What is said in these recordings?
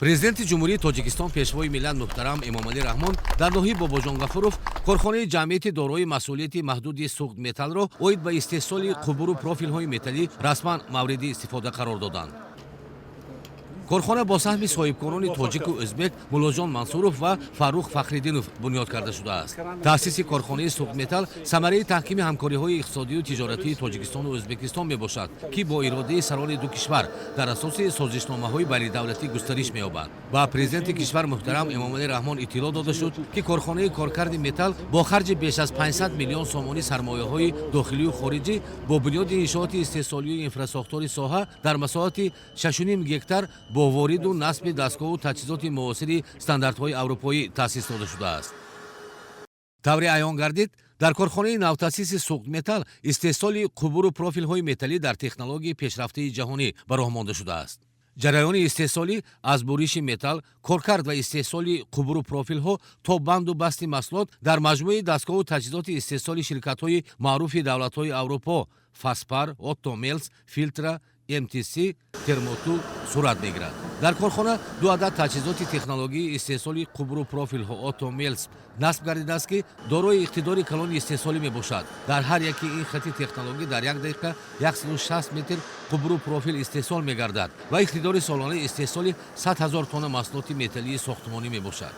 Президенти Ҷумҳурии Тоҷикистон пешвои миллат муҳтарам Эмомалӣ Раҳмон дар ноҳияи Бобоҷон Ғафуров корхонаи ҷамъияти дорои масъулияти маҳдуди суғд металлро оид ба истеҳсоли қубуру профилҳои металлӣ расман мавриди истифода қарор доданд. корхона бо саҳми соҳибкорони тоҷику ӯзбек Муллоҷон Мансуров ва Фаррух Фахриддинов бунёд карда шудааст. таъсиси корхонаи суғдметалл самараи таҳкими ҳамкориҳои иқтисодию тиҷоратии Тоҷикистону Ӯзбекистон мебошад, ки бо иродаи сарони ду кишвар дар асоси созишномаҳои байнидавлатӣ густариш меёбад. Ба президенти кишвар муҳтарам Эмомалӣ Раҳмон иттилоъ дода шуд, ки корхонаи коркарди металл бо харҷи беш аз 500 миллион сомонӣ сармояҳои дохилию хориҷӣ бо бунёди иншооти истеҳсолию инфраструктури соҳа дар масоҳати 6.5 гектар бо вориду насби дастгоҳу таҷҳизоти муосири стандартҳои аврупоӣ таъсис дода шудааст. тавре аён гардид, дар корхонаи навтаъсиси суғдметалл истеҳсоли қубуру профилҳои металлӣ дар технологияи пешрафтаи ҷаҳонӣ ба роҳ монда шудааст. ҷараёни истеҳсолӣ аз буриши металл, коркард ва истеҳсоли қубуру профилҳо то банду басти маҳсулот дар маҷмӯи дастгоҳу таҷҳизоти истеҳсоли ширкатҳои маъруфи давлатҳои Аврупо Фаспар, Отто Мелс, Фильтра, МТС, Термотул сурат мегирад. дар корхона ду адад таҷҳизоти технологии истеҳсоли қубуру профилҳо Отто Мелс насб гардидааст, ки дорои иқтидори калони истеҳсолӣ мебошад. дар ҳар яки ин хати технологӣ дар як дақиқа 160 метр қубуру профил истеҳсол мегардад ва иқтидори солонаи истеҳсоли 100 000 тонна маҳсулоти металлии сохтмонӣ мебошад.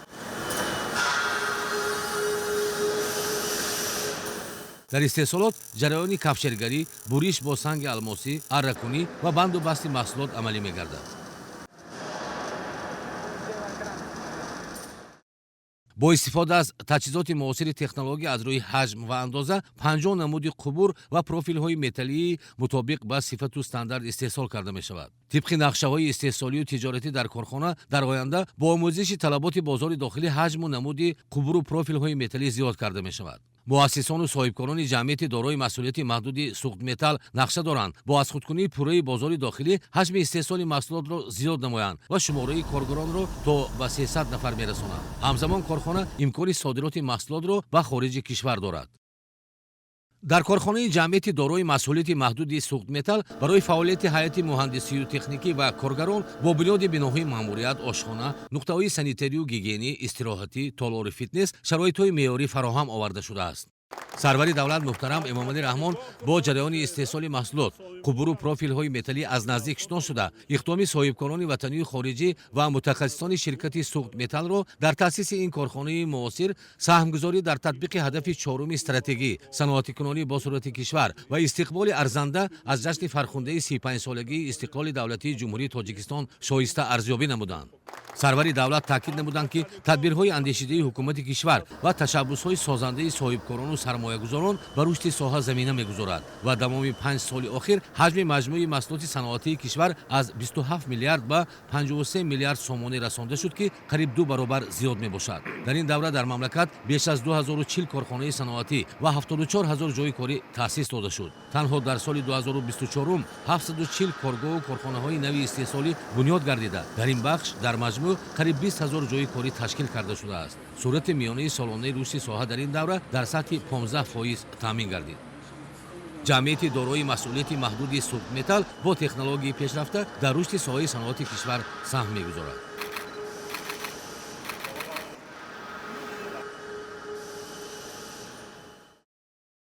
дар истеҳсолот ҷараёни кафшергарӣ, буриш бо санги алмосӣ, арракунӣ ва банду басти маҳсулот амалӣ мегардад. бо истифода аз таҷҳизоти муосири технология аз рӯи ҳаҷм ва андоза 50 намуди қубур ва профилҳои металлии мутобиқ ба сифату стандарт истеҳсол карда мешавад. тибқи нақшаҳои истеҳсолию тиҷоратӣ дар корхона дар оянда бо омӯзиши талаботи бозори дохилӣ ҳаҷму намуди қубуру профилҳои металлӣ зиёд карда мешавад. муассисону соҳибкорони ҷамъияти дорои масъулияти маҳдуди суғдметалл нақша доранд бо аз худкунии пурраи бозори дохилӣ ҳаҷми истеҳсоли маҳсулотро зиёд намоянд ва шумораи коргаронро то ба 300 нафар мерасонанд. ҳамзамон корхона имкони содироти маҳсулотро ба хориҷи кишвар дорад. дар корхонаи ҷамъияти дорои масъулияти маҳдуди суғдметалл барои фаъолияти ҳайати муҳандисию техникӣ ва коргарон бо бунёди биноҳои маъмурият, ошхона, нуқтаҳои санитарию гигиенӣ, истироҳатӣ, толори фитнес шароитҳои меъёрӣ фароҳам оварда шудааст. сарвари давлат муҳтарам Эмомалӣ Раҳмон бо ҷараёни истеҳсоли маҳсулот, қубуру профилҳои металлӣ аз наздик шинос шуда, иқдоми соҳибкорони ватанию хориҷӣ ва мутахассисони ширкати суғдметаллро дар таъсиси ин корхонаи муосир, саҳмгузорӣ дар татбиқи ҳадафи чоруми стратегӣ, саноатикунонӣ бо сурати кишвар ва истиқболи арзанда аз ҷашни фархундаи 35-солагии истиқлоли давлатии Ҷумҳурии Тоҷикистон шоиста арзёбӣ намуданд. сарвари давлат таъкид намуданд, ки тадбирҳои андешидаи ҳукумати кишвар ва ташаббусҳои созандаи соҳибкорону сармоягузорон ба рушди соҳа замина мегузорад ва тамоми 5 соли охир ҳаҷми маҷмӯи маҳсулоти саноатии кишвар аз 27 миллиард ба 53 миллиард сомонӣ расонда шуд, ки қариб 2 баробар зиёд мебошад. дар ин давра дар мамлакат беш аз 2040 корхонаи саноатӣ ва 74 000 ҷойи корӣ таъсис дода шуд. танҳо дар соли 2024 740 коргоҳу корхонаҳои нави истеҳсолӣ бунёд гардида, дар ин бахш дар маҷмӯъ қариб 20 000 ҷойи корӣ ташкил карда шудааст. сурати миёнаи солонаи рушди соҳа дар ин давра дар сатҳи 15% таъмин гардид. ҷамъияти дорои масъулияти маҳдуди суғдметалл бо технологияи пешрафта дар рушди соҳаи саноати кишвар саҳм мегузорад.